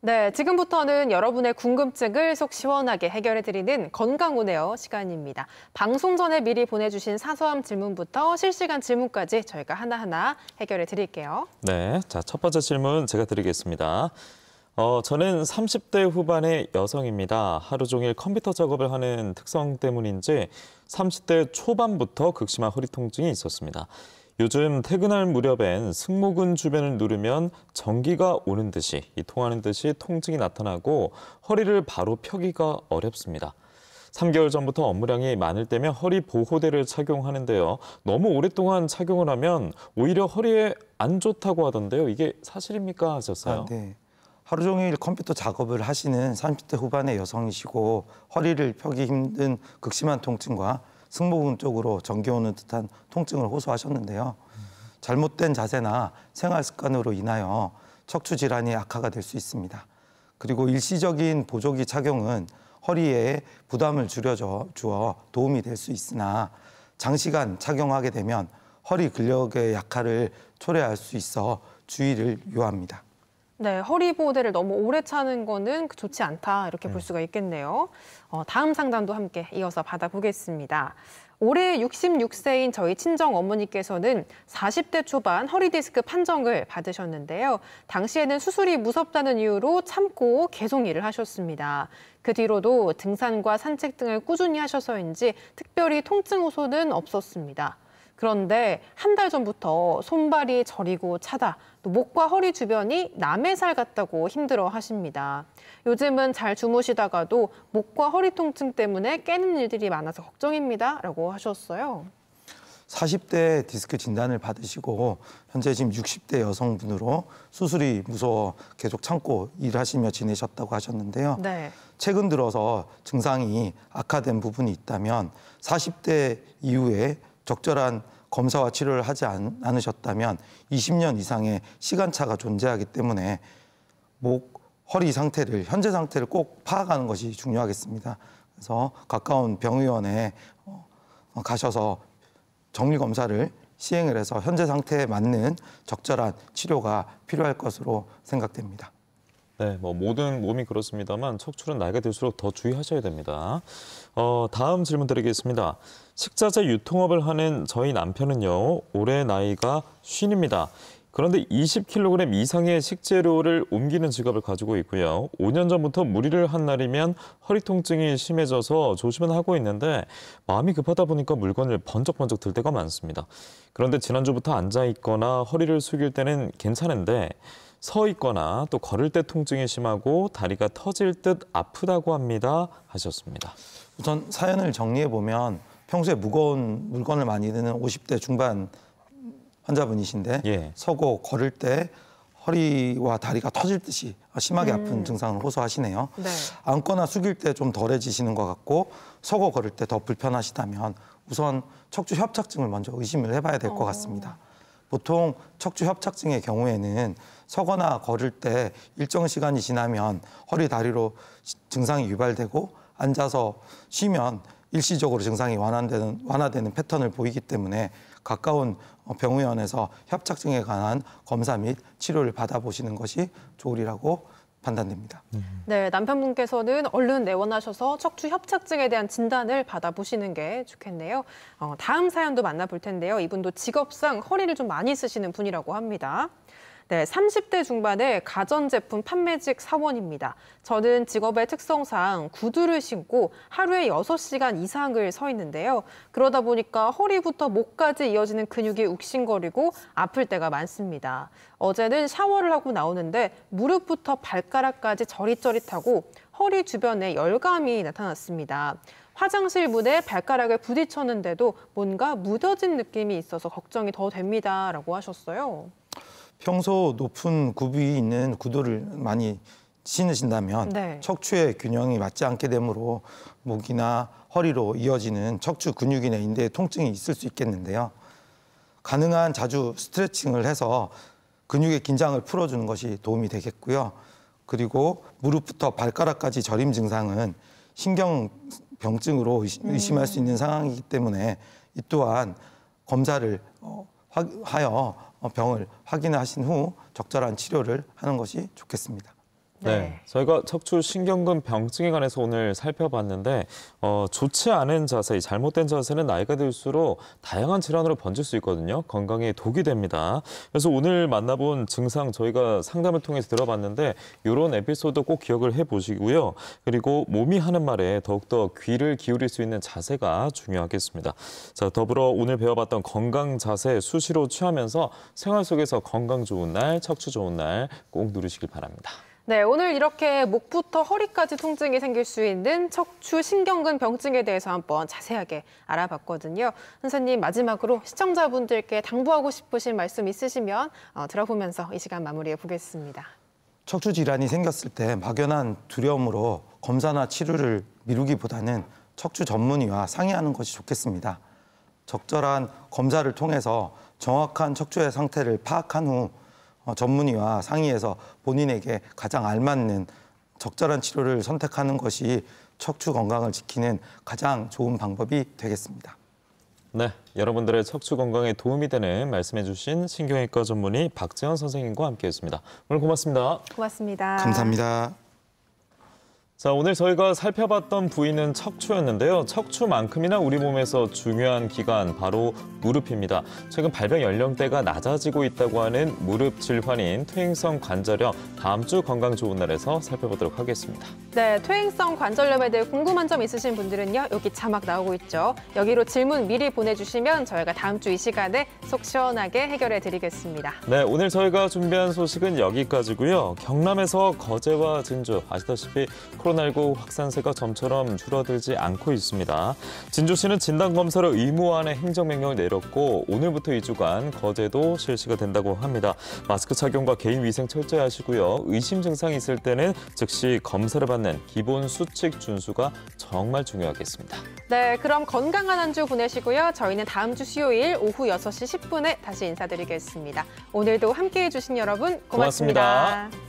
네, 지금부터는 여러분의 궁금증을 속 시원하게 해결해드리는 건강오네요 시간입니다. 방송 전에 미리 보내주신 사소한 질문부터 실시간 질문까지 저희가 하나하나 해결해드릴게요. 네, 자, 첫 번째 질문 제가 드리겠습니다. 저는 30대 후반의 여성입니다. 하루 종일 컴퓨터 작업을 하는 특성 때문인지 30대 초반부터 극심한 허리 통증이 있었습니다. 요즘 퇴근할 무렵엔 승모근 주변을 누르면 전기가 오는 듯이, 통하는 듯이 통증이 나타나고 허리를 바로 펴기가 어렵습니다. 3개월 전부터 업무량이 많을 때면 허리 보호대를 착용하는데요. 너무 오랫동안 착용을 하면 오히려 허리에 안 좋다고 하던데요. 이게 사실입니까? 하셨어요. 네. 하루 종일 컴퓨터 작업을 하시는 30대 후반의 여성이시고 허리를 펴기 힘든 극심한 통증과 승모근 쪽으로 전기 오는 듯한 통증을 호소하셨는데요. 잘못된 자세나 생활 습관으로 인하여 척추 질환이 악화가 될 수 있습니다. 그리고 일시적인 보조기 착용은 허리에 부담을 주어 도움이 될 수 있으나 장시간 착용하게 되면 허리 근력의 약화를 초래할 수 있어 주의를 요합니다. 네, 허리 보호대를 너무 오래 차는 거는 좋지 않다 이렇게 볼 수가 있겠네요. 다음 상담도 함께 이어서 받아보겠습니다. 올해 66세인 저희 친정 어머니께서는 40대 초반 허리 디스크 판정을 받으셨는데요. 당시에는 수술이 무섭다는 이유로 참고 계속 일을 하셨습니다. 그 뒤로도 등산과 산책 등을 꾸준히 하셔서인지 특별히 통증 호소는 없었습니다. 그런데 한 달 전부터 손발이 저리고 차다, 또 목과 허리 주변이 남의 살 같다고 힘들어 하십니다. 요즘은 잘 주무시다가도 목과 허리 통증 때문에 깨는 일들이 많아서 걱정입니다. 라고 하셨어요. 40대 디스크 진단을 받으시고 현재 지금 60대 여성분으로 수술이 무서워 계속 참고 일하시며 지내셨다고 하셨는데요. 네. 최근 들어서 증상이 악화된 부분이 있다면 40대 이후에 적절한 검사와 치료를 하지 않으셨다면 20년 이상의 시간차가 존재하기 때문에 목, 허리 상태를, 현재 상태를 꼭 파악하는 것이 중요하겠습니다. 그래서 가까운 병의원에 가셔서 정밀검사를 시행을 해서 현재 상태에 맞는 적절한 치료가 필요할 것으로 생각됩니다. 네, 모든 몸이 그렇습니다만 척추는 나이가 들수록 더 주의하셔야 됩니다. 다음 질문 드리겠습니다. 식자재 유통업을 하는 저희 남편은요, 올해 나이가 50입니다. 그런데 20kg 이상의 식재료를 옮기는 직업을 가지고 있고요. 5년 전부터 무리를 한 날이면 허리 통증이 심해져서 조심은 하고 있는데 마음이 급하다 보니까 물건을 번쩍번쩍 들 때가 많습니다. 그런데 지난주부터 앉아있거나 허리를 숙일 때는 괜찮은데 서 있거나 또 걸을 때 통증이 심하고 다리가 터질 듯 아프다고 합니다. 하셨습니다. 우선 사연을 정리해 보면 평소에 무거운 물건을 많이 드는 50대 중반 환자분이신데 예. 서고 걸을 때 허리와 다리가 터질 듯이 심하게 아픈 증상을 호소하시네요. 네. 앉거나 숙일 때 좀 덜해지시는 것 같고 서고 걸을 때 더 불편하시다면 우선 척추 협착증을 먼저 의심을 해봐야 될 것 같습니다. 보통 척추 협착증의 경우에는 서거나 걸을 때 일정 시간이 지나면 허리, 다리로 증상이 유발되고 앉아서 쉬면 일시적으로 증상이 완화되는 패턴을 보이기 때문에 가까운 병의원에서 협착증에 관한 검사 및 치료를 받아보시는 것이 좋으리라고 판단됩니다. 네, 남편분께서는 얼른 내원하셔서 척추 협착증에 대한 진단을 받아보시는 게 좋겠네요. 다음 사연도 만나볼 텐데요. 이분도 직업상 허리를 좀 많이 쓰시는 분이라고 합니다. 네, 30대 중반의 가전제품 판매직 사원입니다. 저는 직업의 특성상 구두를 신고 하루에 6시간 이상을 서 있는데요. 그러다 보니까 허리부터 목까지 이어지는 근육이 욱신거리고 아플 때가 많습니다. 어제는 샤워를 하고 나오는데 무릎부터 발가락까지 저릿저릿하고 허리 주변에 열감이 나타났습니다. 화장실 문에 발가락을 부딪혔는데도 뭔가 무뎌진 느낌이 있어서 걱정이 더 됩니다. 라고 하셨어요. 평소 높은 굽이 있는 구두를 많이 신으신다면 네. 척추의 균형이 맞지 않게 되므로 목이나 허리로 이어지는 척추 근육이나 인대에 통증이 있을 수 있겠는데요. 가능한 자주 스트레칭을 해서 근육의 긴장을 풀어주는 것이 도움이 되겠고요. 그리고 무릎부터 발가락까지 저림 증상은 신경병증으로 의심할 수 있는 상황이기 때문에 이 또한 검사를 하여 병을 확인하신 후 적절한 치료를 하는 것이 좋겠습니다. 네, 저희가 척추 신경근 병증에 관해서 오늘 살펴봤는데 좋지 않은 자세, 잘못된 자세는 나이가 들수록 다양한 질환으로 번질 수 있거든요. 건강에 독이 됩니다. 그래서 오늘 만나본 증상 저희가 상담을 통해서 들어봤는데 이런 에피소드 꼭 기억을 해보시고요. 그리고 몸이 하는 말에 더욱더 귀를 기울일 수 있는 자세가 중요하겠습니다. 자, 더불어 오늘 배워봤던 건강 자세 수시로 취하면서 생활 속에서 건강 좋은 날, 척추 좋은 날 꼭 누리시길 바랍니다. 네, 오늘 이렇게 목부터 허리까지 통증이 생길 수 있는 척추 신경근 병증에 대해서 한번 자세하게 알아봤거든요. 선생님, 마지막으로 시청자분들께 당부하고 싶으신 말씀 있으시면 들어보면서 이 시간 마무리해 보겠습니다. 척추 질환이 생겼을 때 막연한 두려움으로 검사나 치료를 미루기보다는 척추 전문의와 상의하는 것이 좋겠습니다. 적절한 검사를 통해서 정확한 척추의 상태를 파악한 후 전문의와 상의해서 본인에게 가장 알맞는 적절한 치료를 선택하는 것이 척추 건강을 지키는 가장 좋은 방법이 되겠습니다. 네, 여러분들의 척추 건강에 도움이 되는 말씀해 주신 신경외과 전문의 박재원 선생님과 함께했습니다. 오늘 고맙습니다. 고맙습니다. 감사합니다. 자, 오늘 저희가 살펴봤던 부위는 척추였는데요. 척추만큼이나 우리 몸에서 중요한 기관, 바로 무릎입니다. 최근 발병 연령대가 낮아지고 있다고 하는 무릎 질환인 퇴행성 관절염, 다음 주 건강 좋은 날에서 살펴보도록 하겠습니다. 네, 퇴행성 관절염에 대해 궁금한 점 있으신 분들은요, 여기 자막 나오고 있죠. 여기로 질문 미리 보내주시면 저희가 다음 주 이 시간에 속 시원하게 해결해 드리겠습니다. 네, 오늘 저희가 준비한 소식은 여기까지고요. 경남에서 거제와 진주, 아시다시피 코로나19 확산세가 점처럼 줄어들지 않고 있습니다. 진주시는 진단검사를 의무화하는 행정명령을 내렸고 오늘부터 2주간 거제도 실시가 된다고 합니다. 마스크 착용과 개인위생 철저히 하시고요. 의심 증상이 있을 때는 즉시 검사를 받는 기본 수칙 준수가 정말 중요하겠습니다. 네, 그럼 건강한 한 주 보내시고요. 저희는 다음 주 수요일 오후 6시 10분에 다시 인사드리겠습니다. 오늘도 함께해 주신 여러분 고맙습니다. 고맙습니다.